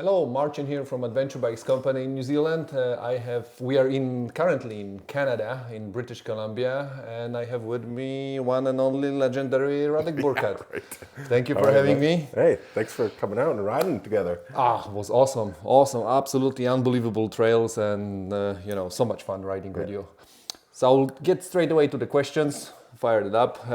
Hello, Martin here from Adventure Bikes Company in New Zealand. We are currently in Canada, in British Columbia, and I have with me one and only legendary Radek Burkat. Right. Thank you for having me. Hey, thanks for coming out and riding together. It was awesome, absolutely unbelievable trails, and so much fun riding with you. So I'll get straight away to the questions. Fired it up.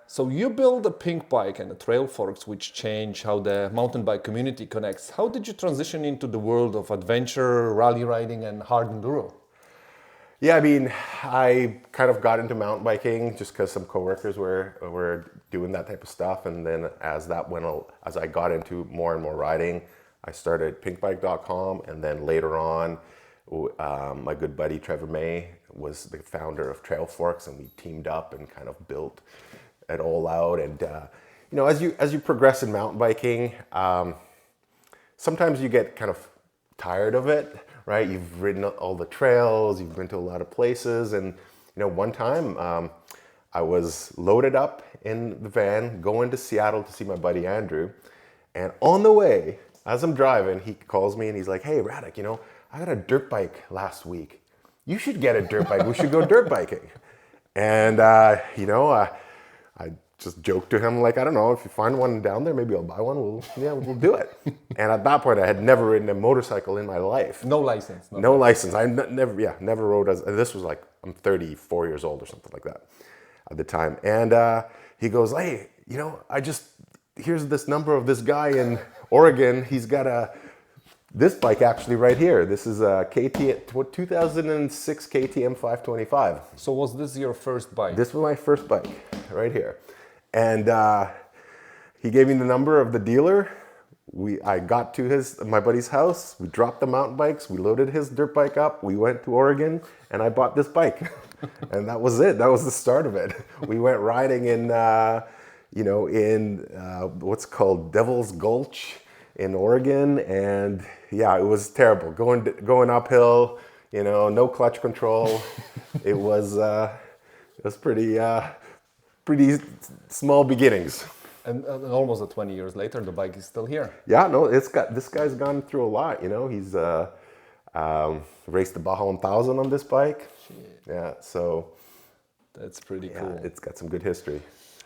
So you build a pink bike and a trail forks which change how the mountain bike community connects. How did you transition into the world of adventure, rally riding and hard enduro? Yeah, I kind of got into mountain biking just because some coworkers were doing that type of stuff, and then as I got into more and more riding, I started pinkbike.com, and then later on, my good buddy Trevor May was the founder of Trail Forks, and we teamed up and kind of built it all out. And as you progress in mountain biking, sometimes you get kind of tired of it, right? You've ridden all the trails, you've been to a lot of places, and one time I was loaded up in the van going to Seattle to see my buddy Andrew, and on the way, as I'm driving, he calls me and he's like, "Hey Radek, I got a dirt bike last week. You should get a dirt bike. We should go dirt biking." And I just joked to him like, "I don't know, if you find one down there, maybe I'll buy one. We'll do it." And at that point, I had never ridden a motorcycle in my life. No license. No license. I never rode this was like, I'm 34 years old or something like that at the time. And he goes, "Hey, here's this number of this guy in Oregon. He's got this bike actually right here. This is a 2006 KTM 525. So was this your first bike? This was my first bike right here. And he gave me the number of the dealer. I got to my buddy's house. We dropped the mountain bikes. We loaded his dirt bike up. We went to Oregon, and I bought this bike. And that was it. That was the start of it. We went riding in what's called Devil's Gulch in Oregon, and yeah, it was terrible. Going uphill, no clutch control. It was pretty small beginnings. And almost 20 years later, the bike is still here. Yeah, no, this guy's gone through a lot. He's raced the Baja 1000 on this bike. Shit. Yeah, so that's pretty cool. It's got some good history.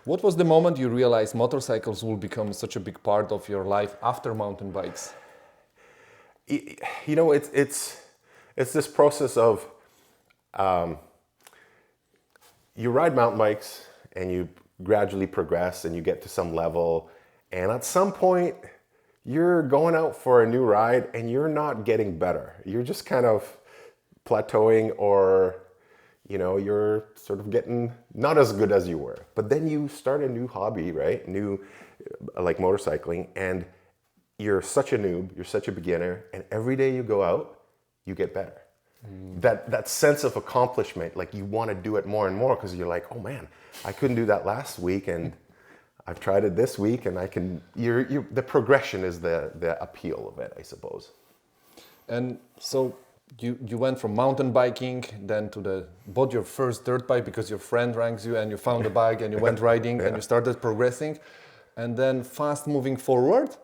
What was the moment you realized motorcycles will become such a big part of your life after mountain bikes? It's this process of you ride mountain bikes and you gradually progress and you get to some level, and at some point you're going out for a new ride and you're not getting better. You're just kind of plateauing, or you're sort of getting not as good as you were. But then you start a new hobby, right? Like motorcycling, and you're such a noob, you're such a beginner, and every day you go out, you get better. That sense of accomplishment, like you want to do it more and more because you're like, "Oh man, I couldn't do that last week, and I've tried it this week, and I can." The progression is the appeal of it, I suppose. And so you went from mountain biking then bought your first dirt bike because your friend ranks you, and you found a bike and you went riding and you started progressing, and then fast moving forward.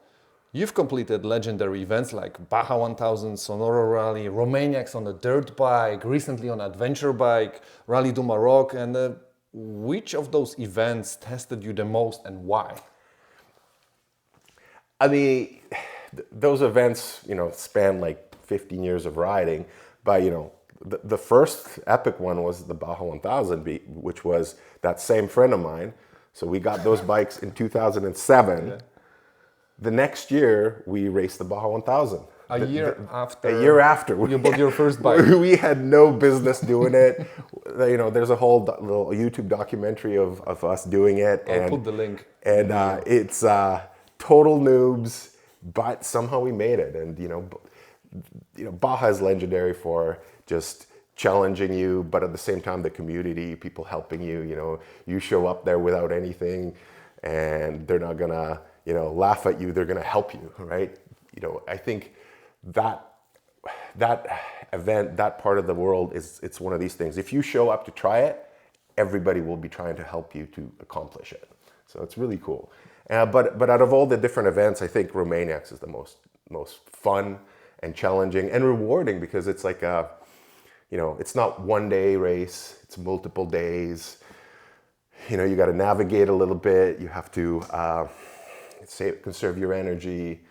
You've completed legendary events like Baja 1000, Sonora Rally, Romaniacs on a dirt bike, recently on adventure bike, Rally du Maroc. And which of those events tested you the most, and why? Those events, span like 15 years of riding. But, the first epic one was the Baja 1000, which was that same friend of mine. So we got those bikes in 2007. Yeah. The next year, we raced the Baja 1000. A year after you bought your first bike. We had no business doing it. There's a whole little YouTube documentary of us doing it. I'll put the link. And it's total noobs, but somehow we made it. And, Baja is legendary for just challenging you, but at the same time, the community, people helping you. You show up there without anything, and they're not gonna laugh at you, they're gonna help you, right? I think that event, that part of the world it's one of these things. If you show up to try it, everybody will be trying to help you to accomplish it. So it's really cool. But out of all the different events, I think Romaniacs is the most most fun and challenging and rewarding, because it's like a, it's not one day race, it's multiple days. You got to navigate a little bit. You have to conserve your energy.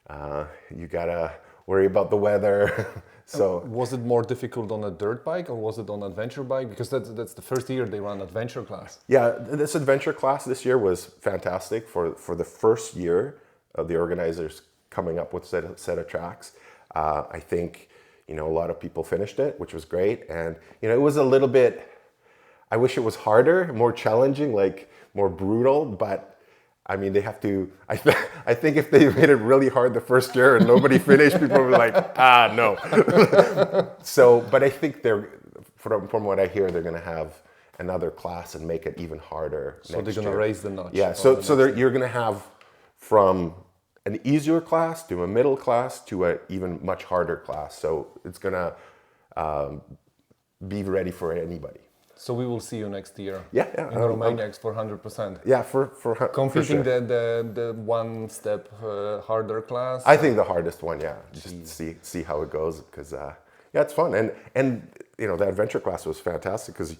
You got to worry about the weather. So was it more difficult on a dirt bike or was it on adventure bike? Because that's the first year they run adventure class. yeah, this adventure class this year was fantastic for the first year of the organizers coming up with set of tracks. I think, a lot of people finished it, which was great. And, it was a little bit, I wish it was harder, more challenging, like more brutal, but I mean, they have to, I think if they made it really hard the first year and nobody finished, people would be like, no. So, but I think from what I hear, they're going to have another class and make it even harder. So they're going to raise the notch. Yeah, so you're going to have from an easier class to a middle class to an even much harder class. So it's going to be ready for anybody. So we will see you next year. Yeah. In Romaniacs for 100%. Yeah, completing for sure. the one step harder class. I think the hardest one, yeah. Just see how it goes, because it's fun. And the adventure class was fantastic because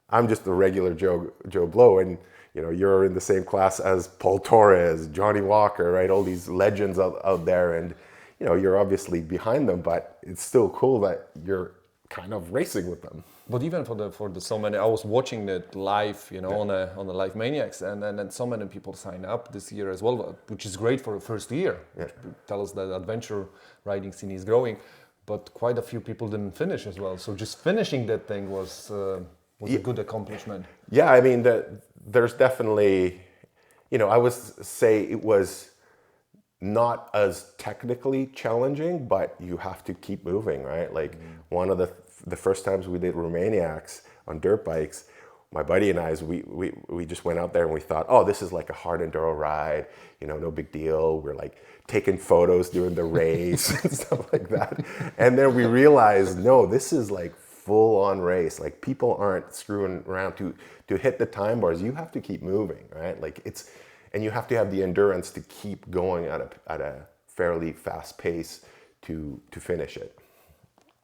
I'm just a regular Joe Blow, and you're in the same class as Paul Torres, Johnny Walker, right? All these legends out there, and you're obviously behind them, but it's still cool that you're kind of racing with them. But even for the so many, I was watching it live, on the Live Maniacs, and so many people sign up this year as well, which is great for the first year. Yeah. Tell us that adventure riding scene is growing, but quite a few people didn't finish as well. So just finishing that thing was a good accomplishment. Yeah, I mean, there's definitely, I would say it was not as technically challenging, but you have to keep moving, right? Like one of the first times we did Romaniacs on dirt bikes, my buddy and I, we just went out there and we thought, oh, this is like a hard enduro ride, no big deal. We're like taking photos during the race and stuff like that. And then we realized, no, this is like full on race. Like people aren't screwing around to hit the time bars. You have to keep moving, right? Like and you have to have the endurance to keep going at a fairly fast pace to finish it.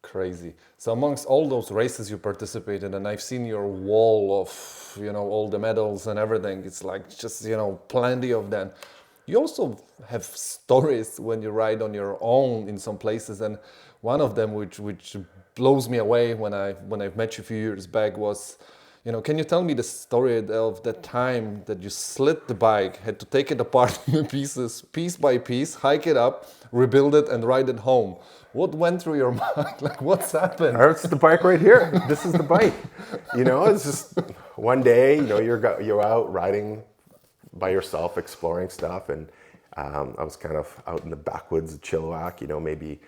Crazy. So amongst all those races you participated, and I've seen your wall of, all the medals and everything. It's like just, plenty of them. You also have stories when you ride on your own in some places, and one of them which blows me away when I've met you a few years back was, can you tell me the story of that time that you slid the bike, had to take it apart in pieces, piece by piece, hike it up, rebuild it, and ride it home? What went through your mind? Like, what's happened? It's the bike right here. This is the bike. It's just one day, you're out riding by yourself, exploring stuff. And I was kind of out in the backwoods of Chilliwack, maybe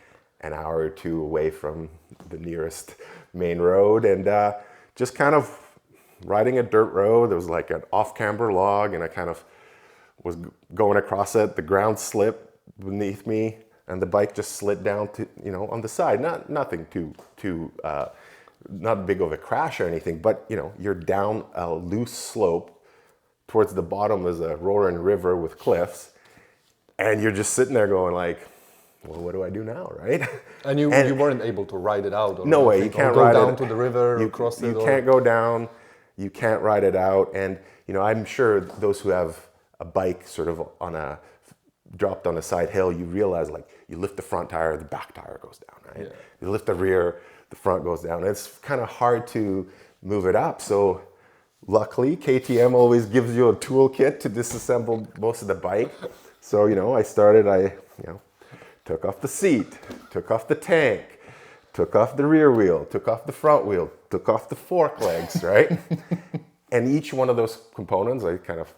an hour or two away from the nearest main road. And just kind of riding a dirt road. There was like an off-camber log, and I kind of was going across it. The ground slipped beneath me, and the bike just slid down to, on the side. Nothing too not big of a crash or anything, but you're down a loose slope. Towards the bottom is a roaring river with cliffs, and you're just sitting there going like, well, what do I do now, right? And you weren't able to ride it out? Or no way, you can't ride it. Go down to the river, cross it? You can't go down, you can't ride it out. And, I'm sure those who have a bike sort of dropped on a side hill, you realize like you lift the front tire, the back tire goes down, right? Yeah. You lift the rear, the front goes down. It's kind of hard to move it up. So luckily, KTM always gives you a toolkit to disassemble most of the bike. So, I took off the seat, took off the tank, took off the rear wheel, took off the front wheel, took off the fork legs, right? And each one of those components, I kind of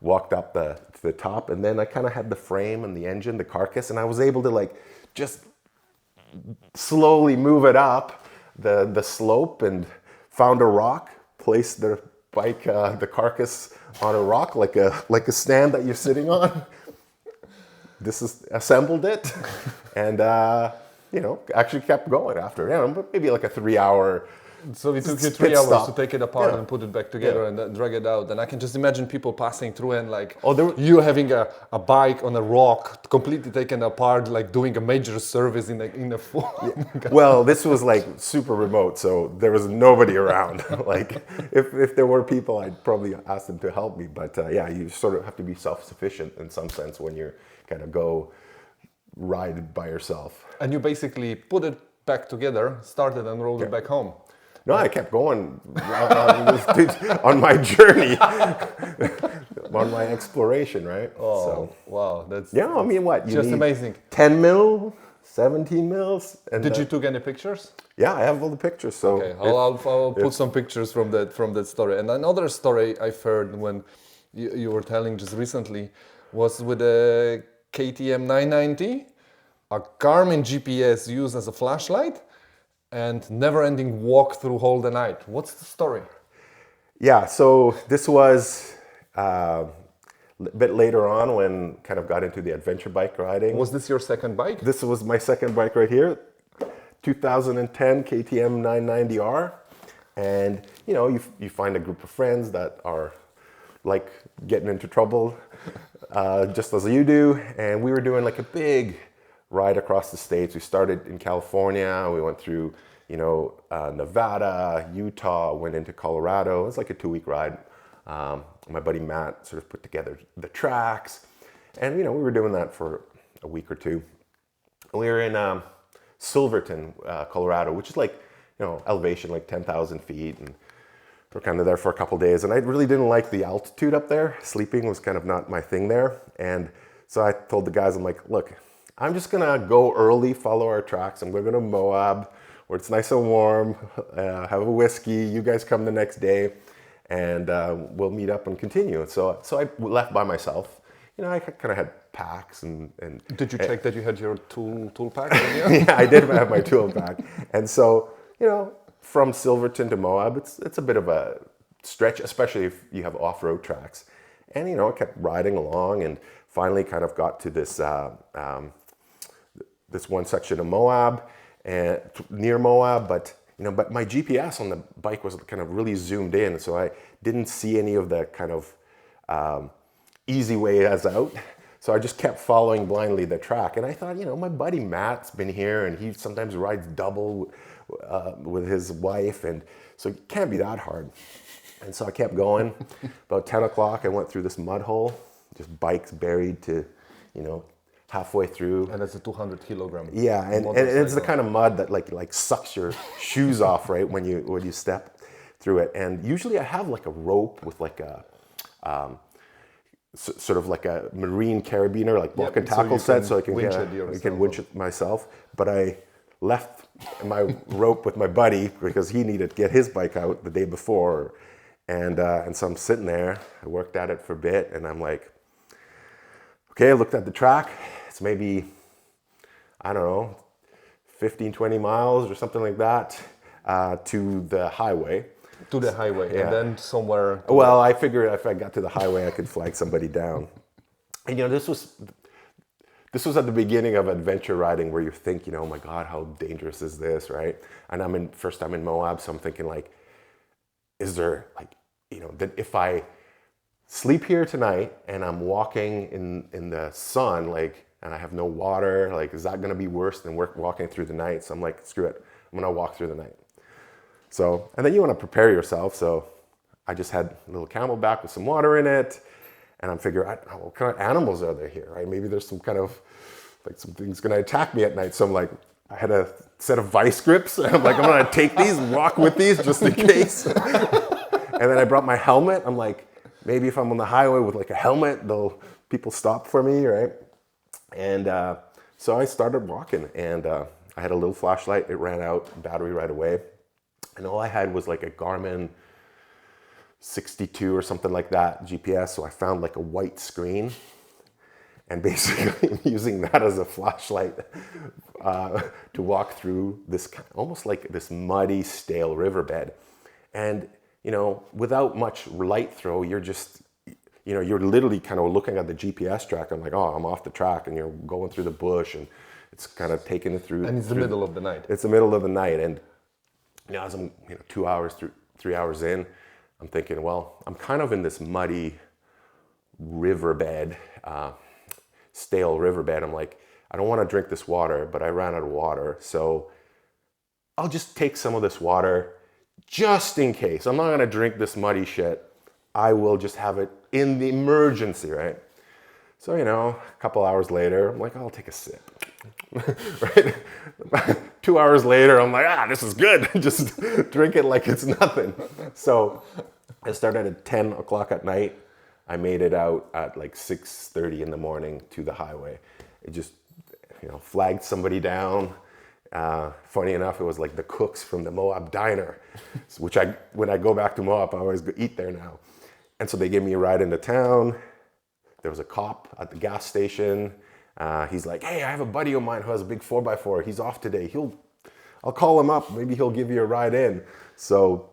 walked up to the top, and then I kind of had the frame and the engine, the carcass, and I was able to like just slowly move it up the slope, and found a rock, placed the bike, the carcass on a rock like a stand that you're sitting on. Assembled it, and actually kept going after, maybe like a 3 hour. So it took you Pit 3 hours stop. to take it apart Yeah. and put it back together Yeah. and then drag it out. And I can just imagine people passing through and like Oh, there were- you having a bike on a rock completely taken apart, like doing a major service in a full. Well, this was like super remote, so there was nobody around. Like, if there were people, I'd probably ask them to help me. But yeah, you sort of have to be self-sufficient in some sense when you're kind of go ride by yourself. And you basically put it back together, started and rolled it back home. No, I kept going on my journey, on my exploration, right? Oh, wow, that's Yeah, I mean, what? You just need amazing. 10 mil, 17 mils. And Did you took any pictures? Yeah, I have all the pictures. So Okay, I'll put some pictures from that story. And another story I've heard when you were telling just recently was with a KTM 990, a Garmin GPS used as a flashlight, and never-ending walk through all the night. What's the story? Yeah, so this was a bit later on when kind of got into the adventure bike riding. Was this your second bike? This was my second bike right here, 2010 KTM 990R. And you find a group of friends that are like getting into trouble just as you do. And we were doing like a big ride across the states. We started in California. We went through, Nevada, Utah, went into Colorado. It was like a 2-week ride. My buddy Matt sort of put together the tracks, and we were doing that for a week or two. We were in Silverton, Colorado, which is like elevation like 10,000 feet, and we're kind of there for a couple days. And I really didn't like the altitude up there. Sleeping was kind of not my thing there, and so I told the guys, I'm like, look, I'm just gonna go early, follow our tracks. I'm going to Moab, where it's nice and warm, have a whiskey. You guys come the next day, and we'll meet up and continue. So I left by myself. I kind of had packs and Did you check that you had your tool pack? yeah, I did have my tool pack. And so, from Silverton to Moab, it's a bit of a stretch, especially if you have off-road tracks. And, I kept riding along and finally kind of got to this this one section of Moab and near Moab, but my GPS on the bike was kind of really zoomed in, so I didn't see any of the kind of easy way as out. So I just kept following blindly the track, and I thought, my buddy Matt's been here, and he sometimes rides double with his wife, and so it can't be that hard. And so I kept going. About 10 o'clock, I went through this mud hole, just bikes buried to, halfway through. And it's a 200 kilogram. Yeah, and it's the kind of mud that like sucks your shoes off, right, when you step through it. And usually I have like a rope with like a sort of like a marine carabiner, like block and tackle set, so I can winch it myself. But I left my rope with my buddy because he needed to get his bike out the day before, and so I'm sitting there. I worked at it for a bit, and I'm like, okay, I looked at the track. It's maybe, I don't know, 15, 20 miles or something like that to the highway. To the highway, Yeah. and then somewhere. Well, I figured if I got to the highway, I could flag somebody down. And this was at the beginning of adventure riding, where you think, oh my God, how dangerous is this, right? And I'm first time in Moab, so I'm thinking like, is there like, that if I sleep here tonight and I'm walking in the sun, like, and I have no water, like, is that gonna be worse than walking through the night? So I'm like, screw it, I'm gonna walk through the night. So, and then you want to prepare yourself. So I just had a little Camelback with some water in it, and I'm figuring, what kind of animals are there here, right? Maybe there's some kind of, like, something's gonna attack me at night. So I'm like, I had a set of vice grips, and I'm like, I'm gonna take these, walk with these just in case. And then I brought my helmet. I'm like, maybe if I'm on the highway with like a helmet, people stop for me, right? And so I started walking, and I had a little flashlight. It ran out, battery right away. And all I had was like a Garmin 62 or something like that GPS. So I found like a white screen, and basically I'm using that as a flashlight to walk through this almost like this muddy, stale riverbed. And without much light throw, you're just, you're literally kind of looking at the GPS track. I'm like, oh, I'm off the track, and you're going through the bush, and It's kind of taking it through. And it's the middle of the night. It's the middle of the night, and as I'm 2 hours, 3 hours in, I'm thinking, well, I'm kind of in this muddy riverbed, stale riverbed. I'm like, I don't want to drink this water, but I ran out of water, so I'll just take some of this water just in case. I'm not going to drink this muddy shit. I will just have it in the emergency, right? So, a couple hours later, I'm like, I'll take a sip, right? 2 hours later, I'm like, this is good. Just drink it like it's nothing. So I started at 10 o'clock at night. I made it out at like 6:30 in the morning to the highway. It just, flagged somebody down. Funny enough, it was like the cooks from the Moab Diner, which when I go back to Moab, I always go eat there now. And so they gave me a ride into town. There was a cop at the gas station. He's like, hey, I have a buddy of mine who has a big 4x4. He's off today. I'll call him up. Maybe he'll give you a ride in. So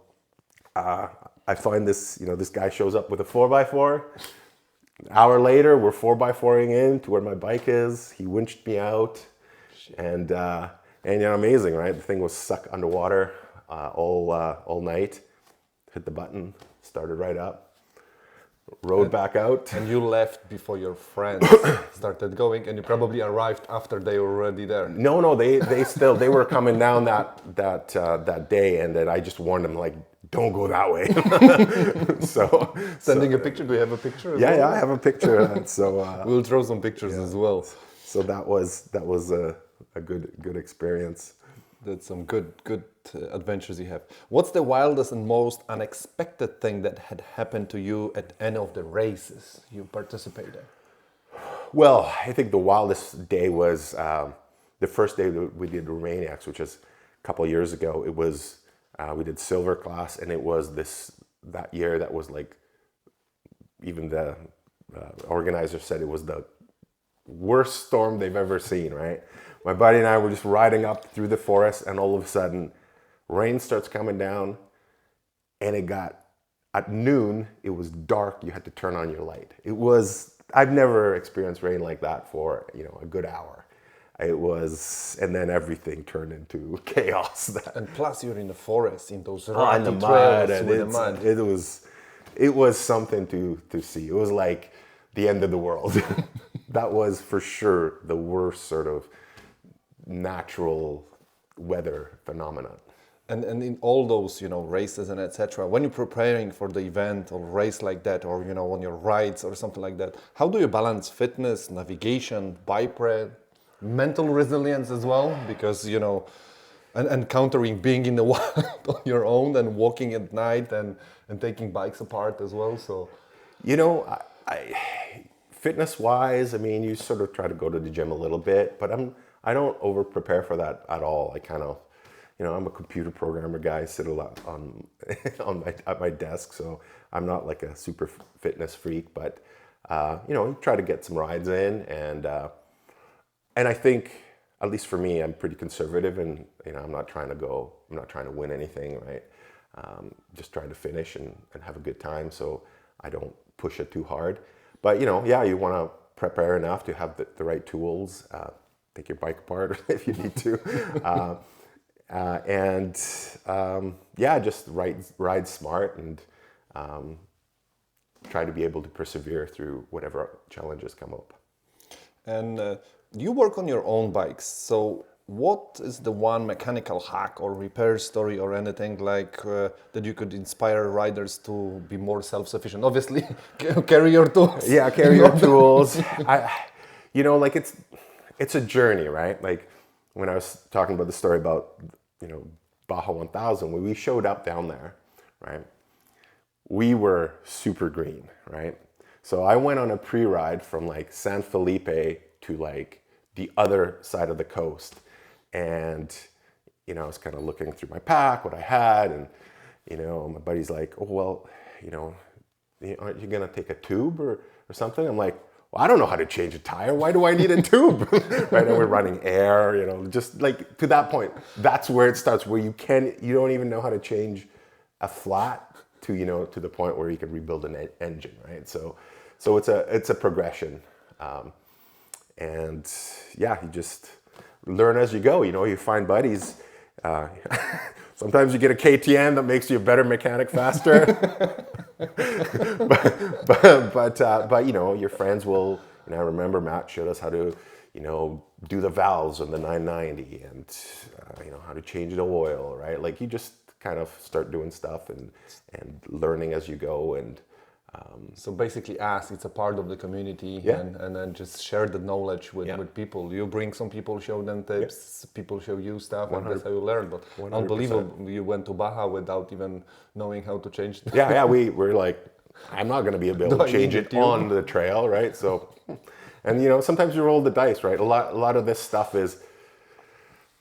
I find this, this guy shows up with a 4x4. An hour later, we're 4x4ing in to where my bike is. He winched me out. And amazing, right? The thing was stuck underwater all night. Hit the button, started right up. Rode back out. And you left before your friends started going, and you probably arrived after they were already there. No, they were coming down that day, and then I just warned them, like, don't go that way. Sending a picture. Do you have a picture? Yeah, I have a picture of that. So we'll throw some pictures as well. So that was a good experience. That's some good adventures you have. What's the wildest and most unexpected thing that had happened to you at any of the races you participated? Well, I think the wildest day was the first day that we did Romaniacs, which was a couple of years ago. It was we did silver class, and it was that year that was like, even the organizer said it was the worst storm they've ever seen, right? My buddy and I were just riding up through the forest, and all of a sudden, rain starts coming down, and at noon, it was dark. You had to turn on your light. I've never experienced rain like that for, a good hour. And then everything turned into chaos. And plus you're in the forest, in those rocky rocky trails with the mud. It was something to see. It was like the end of the world. That was for sure the worst sort of natural weather phenomenon. And in all those, races and etc., when you're preparing for the event or race like that, or, on your rides or something like that, how do you balance fitness, navigation, bike prep, mental resilience as well? Because, and encountering being in the wild on your own and walking at night and taking bikes apart as well. So, fitness-wise, you sort of try to go to the gym a little bit, but I don't over-prepare for that at all. I kind of, I'm a computer programmer guy, sit a lot at my desk, so I'm not like a super fitness freak, but try to get some rides in, and I think, at least for me, I'm pretty conservative, and I'm not trying to win anything, right? Just trying to finish and have a good time, so I don't push it too hard. But you want to prepare enough to have the right tools. Take your bike apart if you need to, just ride smart and try to be able to persevere through whatever challenges come up. And you work on your own bikes, so what is the one mechanical hack or repair story or anything like that you could inspire riders to be more self-sufficient? Obviously, carry your tools. Yeah, carry your tools. It's a journey, right? Like when I was talking about the story about, Baja 1000, when we showed up down there, right? We were super green, right? So I went on a pre-ride from like San Felipe to like the other side of the coast. And, I was kind of looking through my pack, what I had, and, my buddy's like, oh, well, aren't you going to take a tube or something? I'm like, well, I don't know how to change a tire. Why do I need a tube? Right? And we're running air, just like to that point. That's where it starts, where you don't even know how to change a flat to the point where you can rebuild an engine, right? So it's a progression. learn as you go. You know, you find buddies. Sometimes you get a KTM that makes you a better mechanic faster. but you know, your friends will, you know, I remember Matt showed us how to, you know, do the valves on the 990 and, you know, how to change the oil, right? Like you just kind of start doing stuff and learning as you go. And so basically, as it's a part of the community, Yeah. and then just share the knowledge with people. You bring some people, show them tips, people show you stuff, and that's how you learn. But 100%. unbelievable, you went to Baja without even knowing how to change. yeah, we're like, I'm not going to be able Do to I change need it you? on the trail, right? So, and you know, sometimes you roll the dice, right? A lot of this stuff is,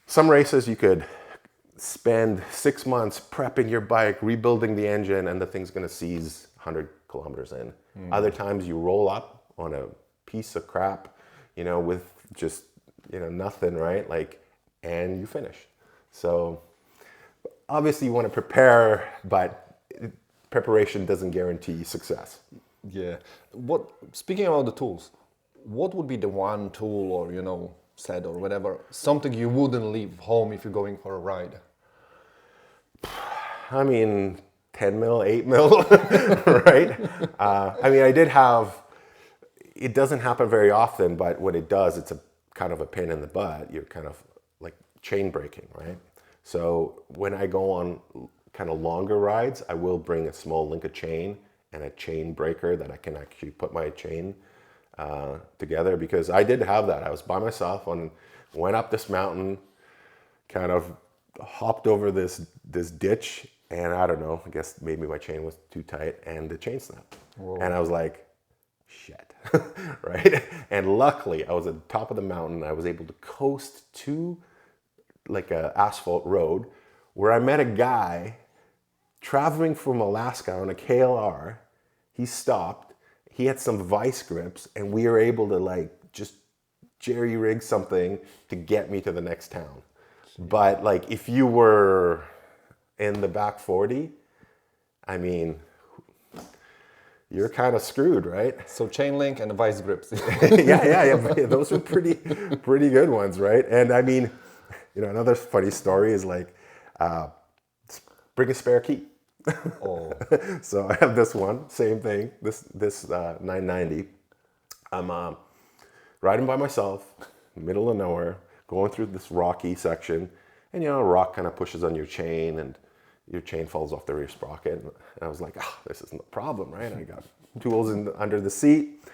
some races you could spend 6 months prepping your bike, rebuilding the engine, and the thing's going to seize 100 kilometers in. Other times you roll up on a piece of crap, you know, with just, you know, nothing, right? Like, and you finish. So obviously you want to prepare, but preparation doesn't guarantee success. Yeah. Speaking about the tools, what would be the one tool or, you know, set or whatever, something you wouldn't leave home if you're going for a ride? I mean, 10 mil, 8 mil, right? I mean, I did have, it doesn't happen very often, but when it does, it's a kind of a pain in the butt. You're kind of like chain braking, right? So when I go on kind of longer rides, I will bring a small link of chain and a chain breaker that I can actually put my chain together, because I did have that. I was by myself went up this mountain, kind of hopped over this ditch, and I don't know, I guess maybe my chain was too tight and the chain snapped. Whoa. And I was like, shit, right? And luckily I was at the top of the mountain. I was able to coast to like a asphalt road where I met a guy traveling from Alaska on a KLR. He stopped, he had some vice grips, and we were able to like just jerry rig something to get me to the next town. But like if you were in the back 40, I mean, you're kind of screwed, right? So chain link and vice grips. yeah. Those are pretty good ones, right? And I mean, you know, another funny story is like, bring a spare key. Oh. So I have this one, same thing, this 990. I'm riding by myself, middle of nowhere, going through this rocky section, and you know, a rock kind of pushes on your chain, and your chain falls off the rear sprocket. And I was like, this isn't a problem, right? I got tools under the seat.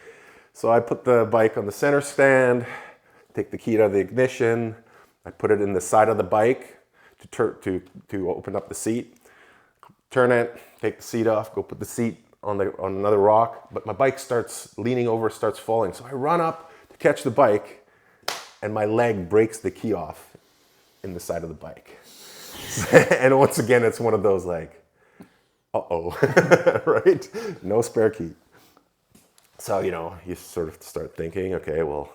So I put the bike on the center stand, take the key out of the ignition, I put it in the side of the bike to open up the seat, turn it, take the seat off, go put the seat on another rock, but my bike starts leaning over, starts falling. So I run up to catch the bike, and my leg breaks the key off in the side of the bike. And once again, it's one of those like, uh-oh, right? No spare key. So, you know, you sort of start thinking, okay, well,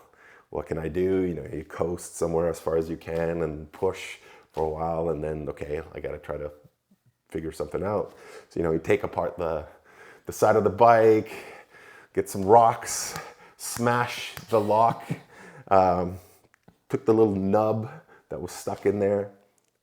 what can I do? You know, you coast somewhere as far as you can and push for a while, and then, okay, I got to try to figure something out. So, you know, you take apart the side of the bike, get some rocks, smash the lock, took the little nub that was stuck in there,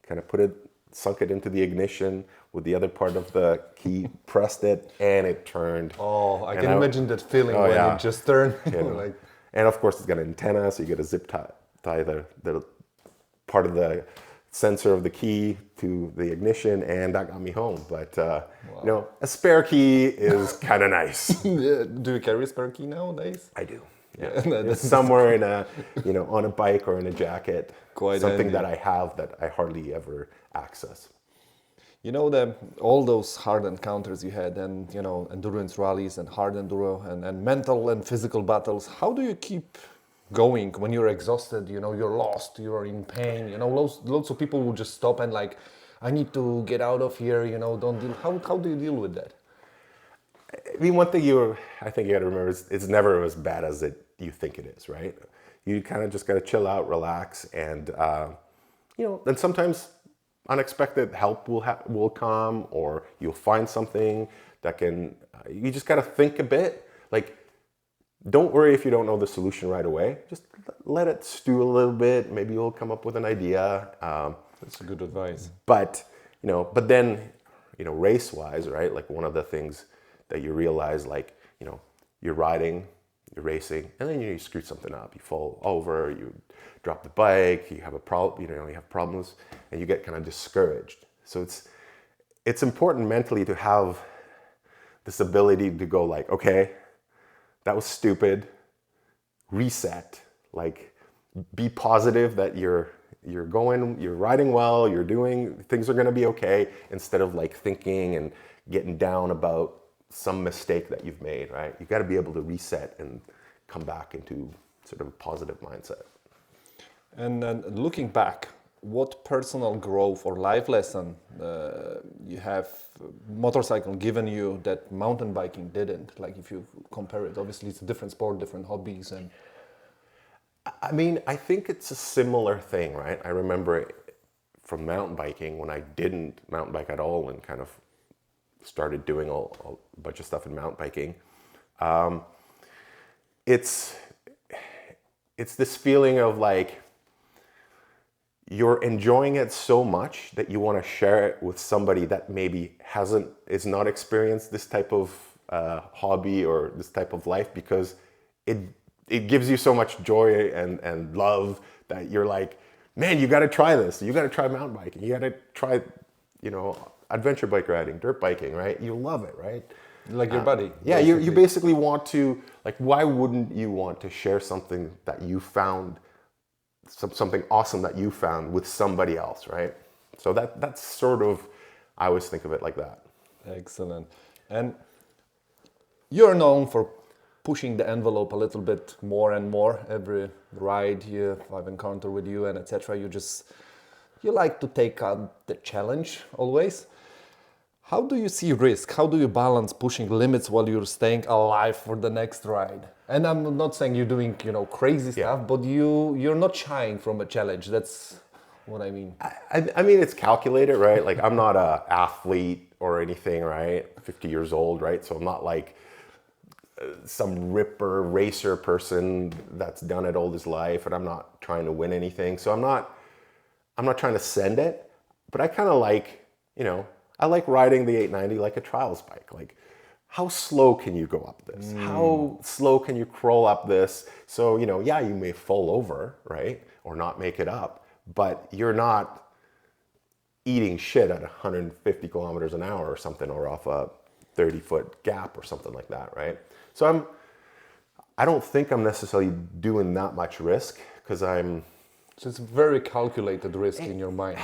kind of sunk it into the ignition with the other part of the key, pressed it, and it turned. Oh, I can imagine that feeling when it just turned. You know. Like, and of course, it's got an antenna, so you get a zip tie the part of the sensor of the key to the ignition, and that got me home. But you know, a spare key is kind of nice. do you carry a spare key nowadays? I do. Yeah, That's somewhere in on a bike or in a jacket. Quite something handy. that I have that I hardly ever access. You know, all those hard encounters you had, and you know, endurance rallies and hard enduro and mental and physical battles. How do you keep going when you're exhausted? You know, you're lost, you're in pain. You know, lots of people will just stop and like, I need to get out of here. You know, don't deal. How do you deal with that? I mean, one thing I think you got to remember is it's never as bad as you think it is, right? You kind of just got to chill out, relax, and you know, then sometimes unexpected help will come, or you'll find something that can. You just got to think a bit. Like, don't worry if you don't know the solution right away. Just let it stew a little bit. Maybe you'll come up with an idea. That's good advice. But but then, race-wise, right? Like one of the things that you realize, like, you're riding, you're racing, and then you screw something up. You fall over, you drop the bike, you have a problem, you have problems, and you get kind of discouraged. So it's important mentally to have this ability to go like, okay, that was stupid, reset, like be positive that you're riding well, things are gonna be okay, instead of like thinking and getting down about some mistake that you've made, right? You gotta be able to reset and come back into sort of a positive mindset. And then looking back, what personal growth or life lesson you have motorcycle given you that mountain biking didn't? Like if you compare it, obviously it's a different sport, different hobbies, and I mean, I think it's a similar thing, right? I remember from mountain biking when I didn't mountain bike at all and kind of started doing a bunch of stuff in mountain biking. It's this feeling of like you're enjoying it so much that you want to share it with somebody that maybe is not experienced this type of hobby or this type of life, because it gives you so much joy and love that you're like, man, you got to try this. You got to try mountain biking. You got to try, adventure bike riding, dirt biking, right? You love it, right? like your buddy. Yeah, you basically want to, like, why wouldn't you want to share something that you found, something awesome that you found with somebody else, right? So that's sort of, I always think of it like that. Excellent. And you're known for pushing the envelope a little bit more and more every ride I've encountered with you and etc. You like to take on the challenge always. How do you see risk? How do you balance pushing limits while you're staying alive for the next ride? And I'm not saying you're doing, crazy stuff, but you're not shying from a challenge. That's what I mean. I mean, it's calculated, right? Like, I'm not a athlete or anything, right? 50 years old, right? So I'm not like some ripper racer person that's done it all his life, and I'm not trying to win anything. So I'm not trying to send it, but I kind of like, I like riding the 890 like a trials bike. Like, how slow can you go up this? How slow can you crawl up this? So, yeah, you may fall over, right? Or not make it up, but you're not eating shit at 150 kilometers an hour or something, or off a 30-foot gap or something like that, right? So I don't think I'm necessarily doing that much risk, because So it's very calculated risk in your mind.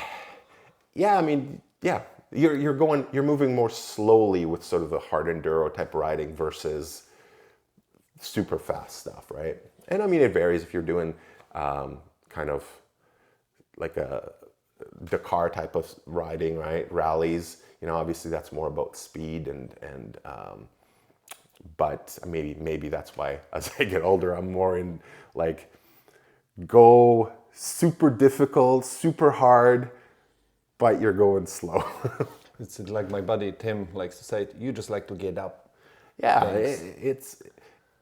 Yeah, I mean, yeah. You're moving more slowly with sort of the hard enduro type riding versus super fast stuff, right? And I mean, it varies if you're doing kind of like a Dakar type of riding, right? Rallies, obviously that's more about speed and but maybe that's why as I get older, I'm more in like go super difficult, super hard, but you're going slow. It's like my buddy Tim likes to say, you just like to get up. Yeah, it's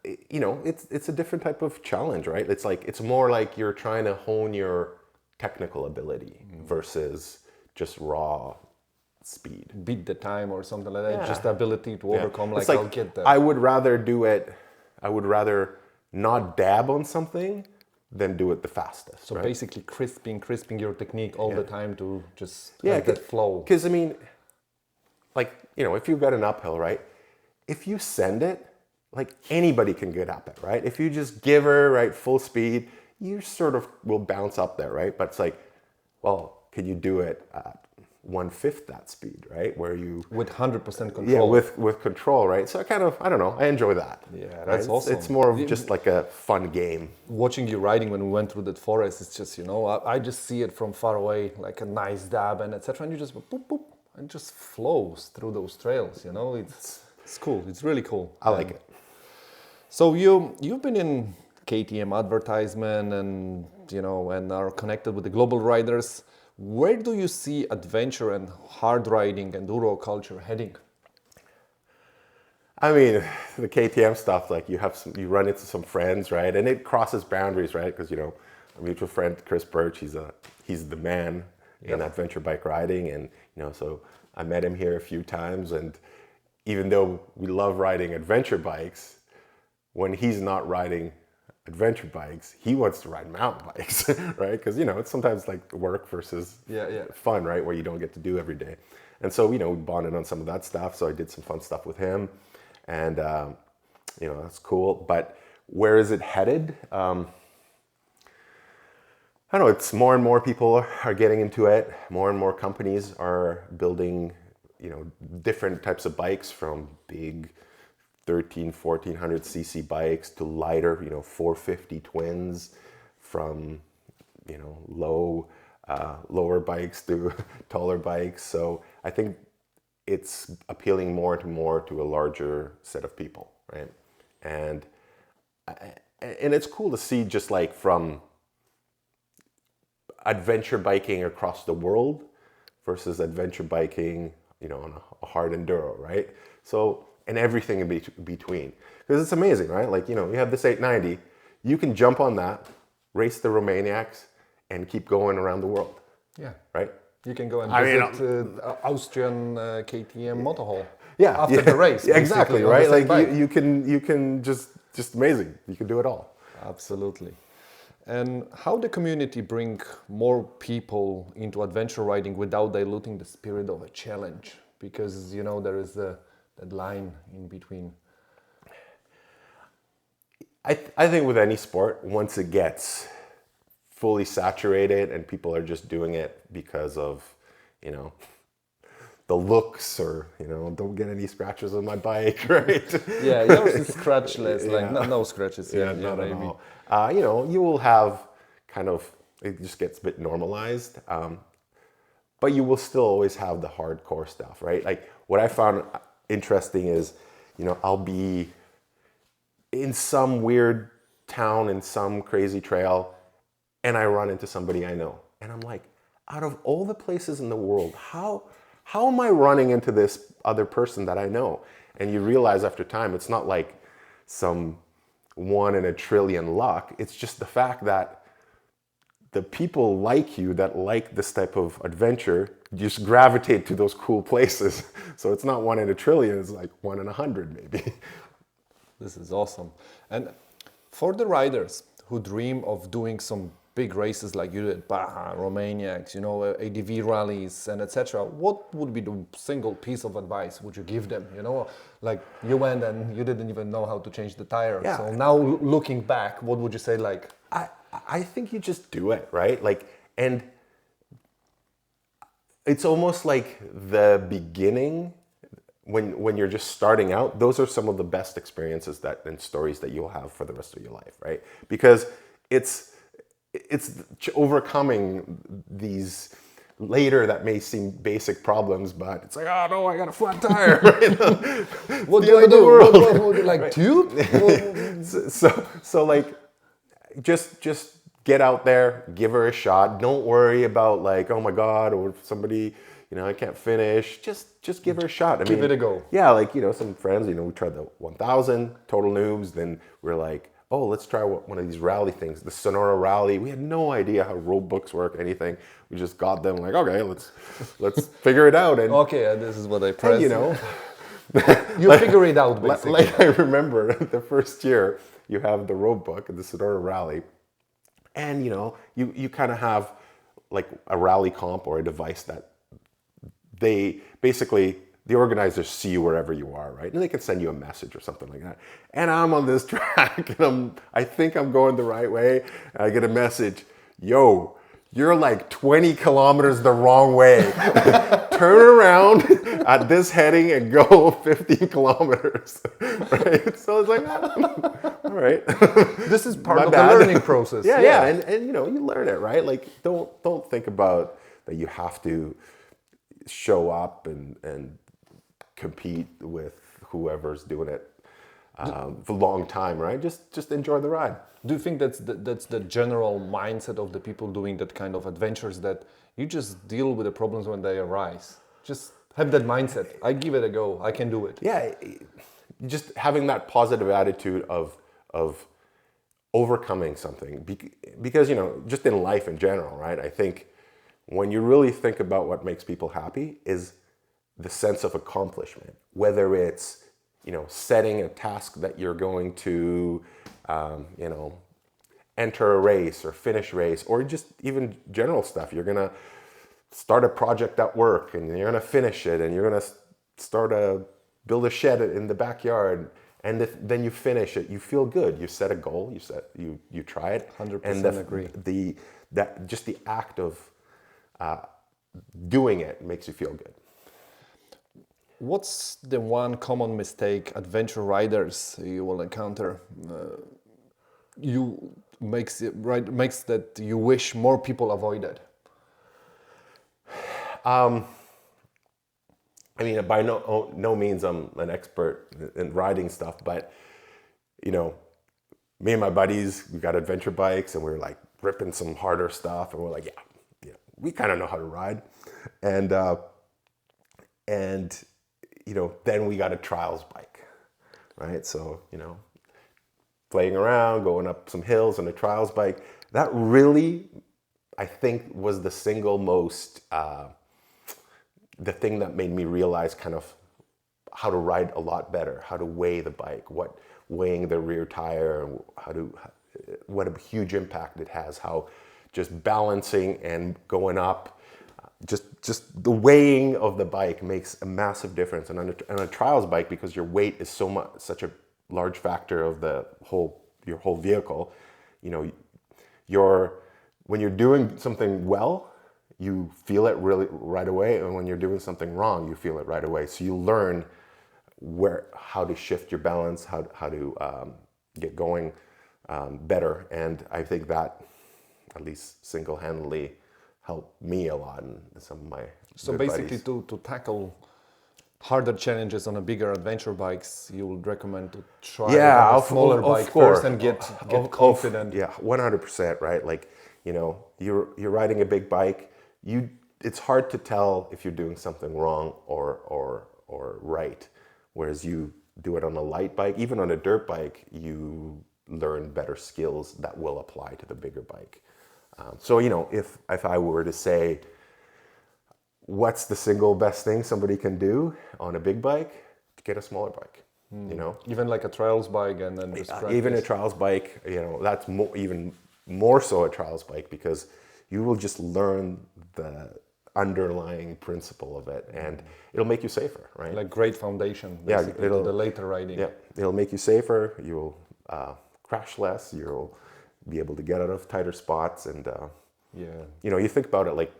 a different type of challenge, right? It's more like you're trying to hone your technical ability versus just raw speed. Beat the time or something like that. Yeah. Just the ability to overcome, It's I'll get there. I would rather not dab on something than do it the fastest. So right? basically crisping your technique all the time to just Yeah, have that flow. Because I mean, like, if you've got an uphill, right? If you send it, like, anybody can get up it, right? If you just give her, right, full speed, you sort of will bounce up there, right? But it's like, well, can you do it at 1/5 that speed, right? Where you With 100% control. yeah, with control, right? So I don't know, I enjoy that. Yeah, right? that's awesome. It's more of just like a fun game. Watching you riding when we went through that forest, it's just, I just see it from far away, like a nice dab and etc. And you just boop, boop, and it just flows through those trails, It's cool. It's really cool. I like it. So you've been in KTM advertisement and and are connected with the global riders. Where do you see adventure and hard riding enduro culture heading? I mean, the KTM stuff, like you run into some friends, right? And it crosses boundaries, right? Because, our mutual friend, Chris Birch, he's the man in adventure bike riding. And, so I met him here a few times. And even though we love riding adventure bikes, when he's not riding adventure bikes, he wants to ride mountain bikes, right? Because, it's sometimes like work versus fun, right? Where you don't get to do every day. And so, we bonded on some of that stuff. So I did some fun stuff with him. And, that's cool. But where is it headed? I don't know. It's more and more people are getting into it. More and more companies are building, different types of bikes, from big 1400 cc bikes to lighter, 450 twins, from, lower bikes to taller bikes. So I think it's appealing more to a larger set of people, right? And it's cool to see, just like from adventure biking across the world versus adventure biking, on a hard enduro, right? So, and everything in between. Because it's amazing, right? Like, you have this 890, you can jump on that, race the Romaniacs, and keep going around the world. Yeah. Right? You can go and visit Austrian KTM motorhall. Yeah, after the race. Exactly, right? Like you can just amazing. You can do it all. Absolutely. And how the community bring more people into adventure riding without diluting the spirit of a challenge? Because there is that line in between. I think with any sport, once it gets fully saturated and people are just doing it because of, the looks, or, don't get any scratches on my bike, right? Yeah, yours is scratchless, like no scratches. Not at all. You will have kind of, it just gets a bit normalized, but you will still always have the hardcore stuff, right? Like what I found interesting is, I'll be in some weird town in some crazy trail, and I run into somebody I know. And I'm like, out of all the places in the world, how am I running into this other person that I know? And you realize after time, it's not like some 1 in a trillion luck. It's just the fact that the people like you that like this type of adventure just gravitate to those cool places. So it's not 1 in a trillion, it's like 1 in 100 maybe. This is awesome. And for the riders who dream of doing some big races like you did, Baja, Romaniacs, ADV rallies and etc., what would be the single piece of advice would you give them? Like you went and you didn't even know how to change the tire. Yeah. So now looking back, what would you say? Like, I think you just do it, right? Like, and it's almost like the beginning, when you're just starting out, those are some of the best experiences and stories that you'll have for the rest of your life, right? Because it's overcoming these later that may seem basic problems, but it's like, oh no, I got a flat tire. What do I do? What would you like, right. tube? So like, just get out there, give her a shot. Don't worry about like, oh my God, or somebody, I can't finish. Just give her a shot. Give it a go. Yeah, like, some friends, we tried the 1000, total noobs. Then we're like, oh, let's try one of these rally things, the Sonora Rally. We had no idea how road books work, anything. We just got them like, okay, let's figure it out. And okay, this is what I press. And, you figure it out, basically. Like I remember the first year, you have the road book, the Sonora Rally, and you kind of have like a rally comp or a device that they basically, the organizers see you wherever you are, right? And they can send you a message or something like that. And I'm on this track, and I think I'm going the right way. And I get a message, yo, you're like 20 kilometers the wrong way. Turn around at this heading and go 15 kilometers, right? So it's like, all right. This is part of the learning process. Yeah. And you learn it, right? Like, don't think about that you have to show up and compete with whoever's doing it for a long time, right? Just enjoy the ride. Do you think that's the general mindset of the people doing that kind of adventures, that you just deal with the problems when they arise? Just have that mindset. I give it a go. I can do it. Yeah, just having that positive attitude of overcoming something, because just in life in general, right? I think when you really think about what makes people happy is the sense of accomplishment, whether it's setting a task that you're going to enter a race or finish race, or just even general stuff. You're gonna start a project at work and you're gonna finish it, and you're gonna build a shed in the backyard, and then you finish it. You feel good. You set a goal. You try it. 100% agree. Just the act of doing it makes you feel good. What's the one common mistake adventure riders you will encounter? Makes that you wish more people avoided? I mean, by no means I'm an expert in riding stuff, but me and my buddies, we got adventure bikes, and we were like ripping some harder stuff, and we're like, yeah, we kind of know how to ride, and then we got a trials bike, right? So playing around, going up some hills on a trials bike, that really, I think, was the single most the thing that made me realize kind of how to ride a lot better, how to weigh the bike, weighing the rear tire, what a huge impact it has, how just balancing and going up, just the weighing of the bike makes a massive difference. And on a trials bike, because your weight is such a large factor of your whole vehicle, when you're doing something well, you feel it really right away, and when you're doing something wrong, you feel it right away. So you learn how to shift your balance, how to get going better, and I think that at least single-handedly helped me a lot in some of my So good basically, buddies. to tackle harder challenges on a bigger adventure bikes, you would recommend to try a smaller bike first and get confident. Yeah, 100%, right? Like, you're riding a big bike. It's hard to tell if you're doing something wrong or right. Whereas you do it on a light bike, even on a dirt bike, you learn better skills that will apply to the bigger bike. So if I were to say, what's the single best thing somebody can do on a big bike? Get a smaller bike. Even like a trials bike, and then just Even a practice. trials bike, that's even more so a trials bike, because you will just learn the underlying principle of it, and it'll make you safer, right? Like great foundation, Yeah, basically, to the later riding. Yeah, it'll make you safer. You'll crash less. You'll be able to get out of tighter spots, and you think about it. Like,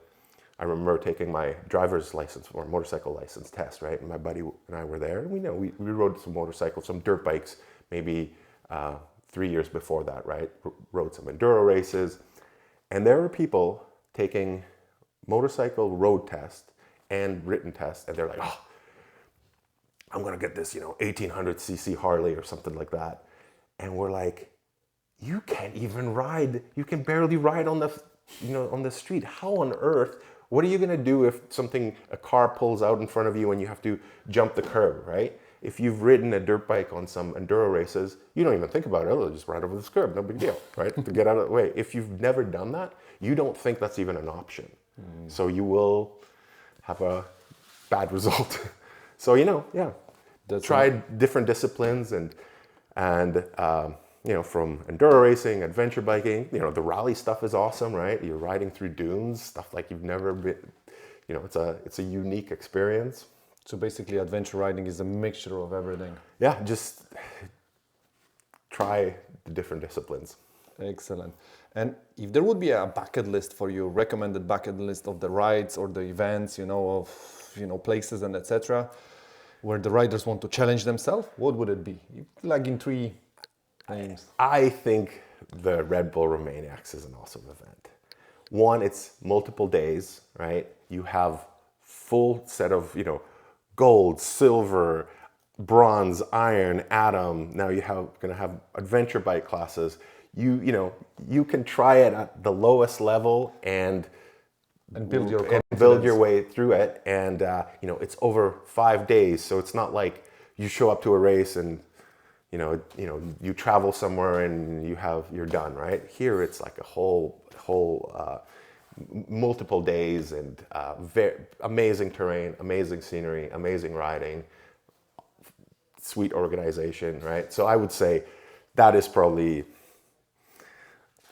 I remember taking my driver's license or motorcycle license test, right? And my buddy and I were there, and we rode some motorcycles, some dirt bikes, maybe 3 years before that, right? Rode some enduro races, and there were people taking motorcycle road test and written test, and they're like, oh, I'm gonna get this 1800cc Harley or something like that, and we're like, you can't even ride, you can barely ride on the street. How on earth, what are you gonna do if a car pulls out in front of you and you have to jump the curb, right? If you've ridden a dirt bike on some enduro races, you don't even think about it. Oh, just ride over this curb, no big deal, right? To get out of the way. If you've never done that, you don't think that's even an option. So you will have a bad result. So, try different disciplines, and from enduro racing, adventure biking, the rally stuff is awesome, right? You're riding through dunes, stuff like you've never been, it's a unique experience. So basically, adventure riding is a mixture of everything. Yeah, just try the different disciplines. Excellent. And if there would be a bucket list for you, recommended bucket list of the rides or the events, of places and etc., where the riders want to challenge themselves, what would it be? Like in 3 names. I think the Red Bull Romaniacs is an awesome event. One, it's multiple days, right? You have full set of, gold, silver, bronze, iron, atom. Now gonna have adventure bike classes. You can try it at the lowest level and build your and build your way through it. And it's over 5 days, so it's not like you show up to a race and you travel somewhere and you're done, right? Here it's like a whole multiple days and amazing terrain, amazing scenery, amazing riding, sweet organization, right? So I would say that is probably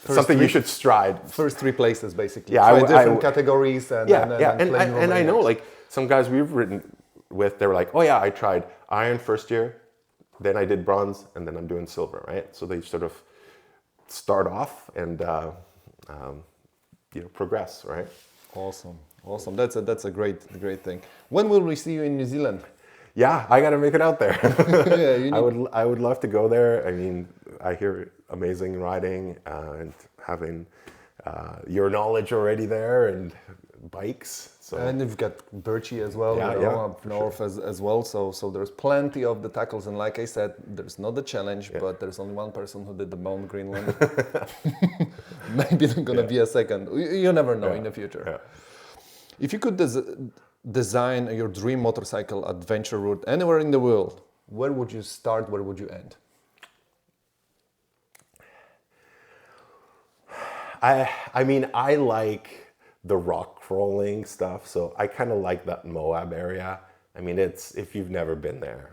something you should strive. First three places, basically. Yeah, Try different categories and and I know like some guys we've ridden with, they were like, oh yeah, I tried iron first year, then I did bronze, and then I'm doing silver, right? So they sort of start off and progress, right? Awesome. That's a great thing. When will we see you in New Zealand? Yeah, I got to make it out there. Yeah, I would love to go there. I mean, I hear amazing riding and having your knowledge already there and bikes. So. And you've got Birchie as well, up north as well. So there's plenty of the tackles. And like I said, there's not the challenge, but there's only one person who did the Mount Greenland. Maybe there's gonna be a second. You never know in the future. Yeah. If you could design your dream motorcycle adventure route anywhere in the world, where would you start? Where would you end? I mean, I like the rock crawling stuff, so I kind of like that Moab area. I mean, if you've never been there,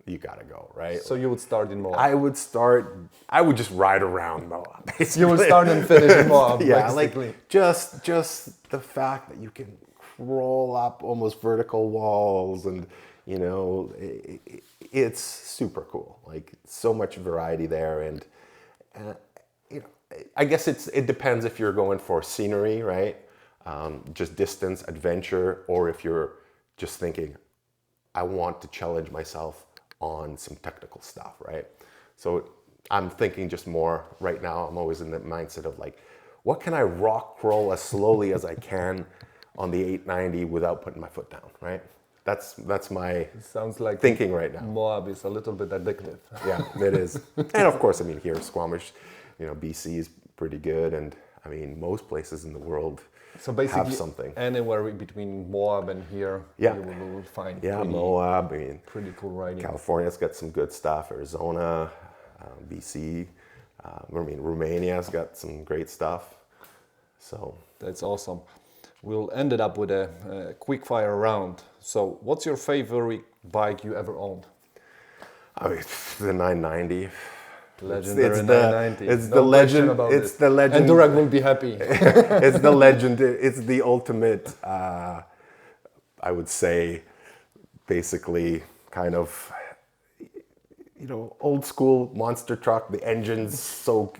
you gotta go, right? So you would start in Moab? I would just ride around Moab, basically. You would start and finish in Moab, yeah, basically. Like just the fact that you can crawl up almost vertical walls and, it's super cool. Like, so much variety there, and I guess it depends if you're going for scenery, right? Just distance, adventure, or if you're just thinking, I want to challenge myself on some technical stuff, right? So I'm thinking just more right now, I'm always in the mindset of like, what can I rock crawl as slowly as I can on the 890 without putting my foot down, right? That's my sounds like thinking right now. Moab is a little bit addictive. Yeah, it is. And of course, I mean, here, Squamish, BC is pretty good. And I mean, most places in the world have something. Anywhere between Moab and here, you will find Moab, I mean, pretty cool riding. California's got some good stuff. Arizona, BC, Romania's got some great stuff. So that's awesome. We'll end it up with a quick fire round. So what's your favorite bike you ever owned? I mean, the 990. Legendary 990. It's the legend. It's the legend. And Durag will be happy. It's the legend. It's the ultimate, I would say, basically kind of, old school monster truck. The engine's so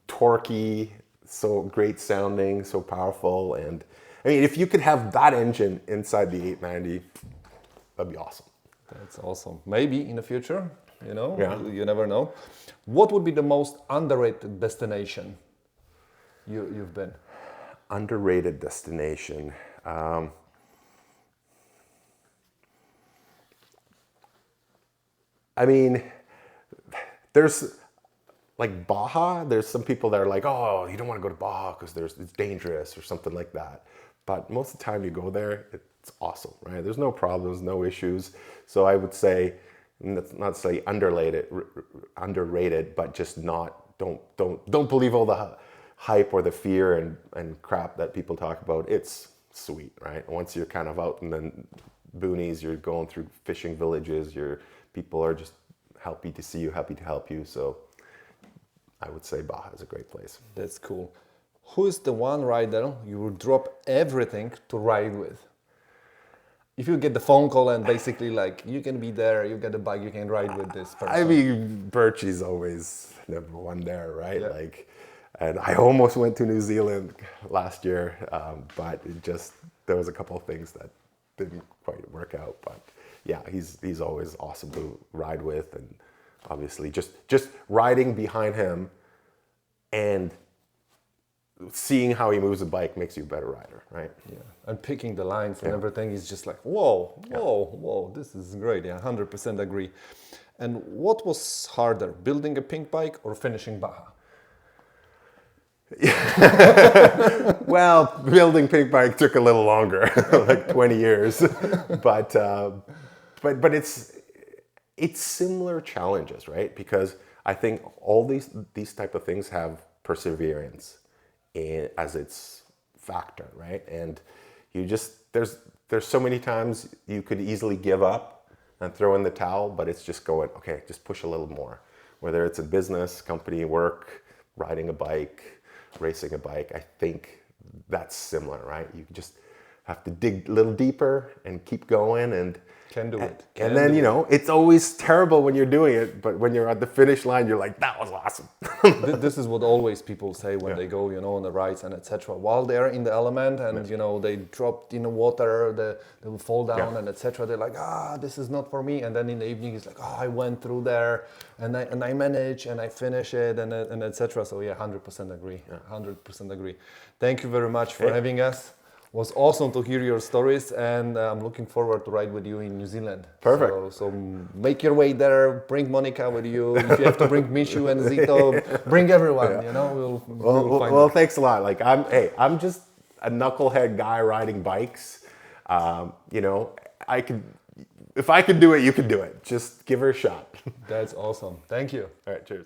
torquey, so great sounding, so powerful. And I mean, if you could have that engine inside the 890, that'd be awesome. That's awesome. Maybe in the future, you never know. What would be the most underrated destination you've been? Underrated destination. I mean, there's like Baja. There's some people that are like, oh, you don't want to go to Baja because it's dangerous or something like that. But most of the time you go there, it's awesome, right? There's no problems, no issues. So I would say, not say underrated, but just don't believe all the hype or the fear and crap that people talk about. It's sweet, right? Once you're kind of out in the boonies, you're going through fishing villages, people are just happy to see you, happy to help you. So I would say Baja is a great place. That's cool. Who is the one rider you would drop everything to ride with? If you get the phone call and basically like, you can be there, you get a bike, you can ride with this person. I mean, Birchie's always number one there, right? Yeah. And I almost went to New Zealand last year, but there was a couple of things that didn't quite work out. But yeah, he's always awesome to ride with, and obviously just riding behind him and seeing how he moves a bike makes you a better rider, right? Yeah, and picking the lines and everything is just like, whoa, this is great. Yeah, 100% agree. And what was harder, building a pink bike or finishing Baja? Well, building pink bike took a little longer, like 20 years. But but it's similar challenges, right? Because I think all these type of things have perseverance as its factor, right? And you just there's so many times you could easily give up and throw in the towel, but it's just going, okay, just push a little more. Whether it's a business, company, work, riding a bike, racing a bike, I think that's similar, right? You just have to dig a little deeper and keep going and Can do it. and then, you know, it's always terrible when you're doing it, but when you're at the finish line, you're like, that was awesome. This is what always people say when they go, you know, on the rides and etc. While they're in the element and you know they dropped in the water, they will fall down and etc. They're like, this is not for me. And then in the evening, it's like, I went through there and I manage and I finish it and etc. So yeah, 100% agree. 100% agree. Thank you very much for having us. It was awesome to hear your stories, and I'm looking forward to ride with you in New Zealand. Perfect. So make your way there. Bring Monica with you. If you have to bring Mishu and Zito, bring everyone. You know, we'll find well, it. thanks a lot. Like I'm just a knucklehead guy riding bikes. You know, if I could do it, you could do it. Just give her a shot. That's awesome. Thank you. All right, cheers.